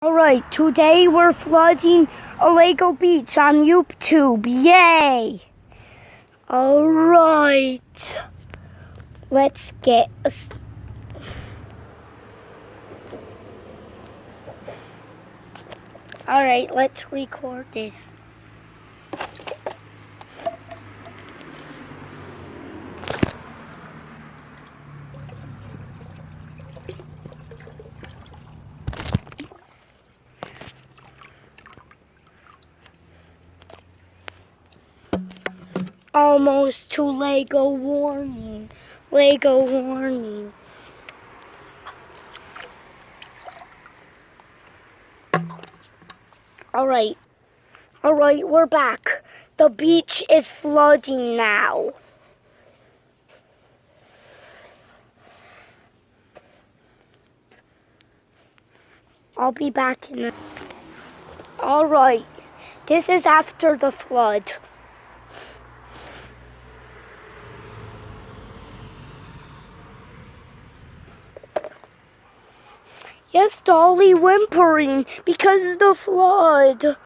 Alright, today we're flooding a Lego beach on YouTube. Yay! Alright. Let's get us. Alright, let's record this. Almost to Lego warning. Lego warning. Alright, we're back. The beach is flooding now. I'll be back in a... Alright, this is after the flood. Yes, Dolly whimpering because of the flood.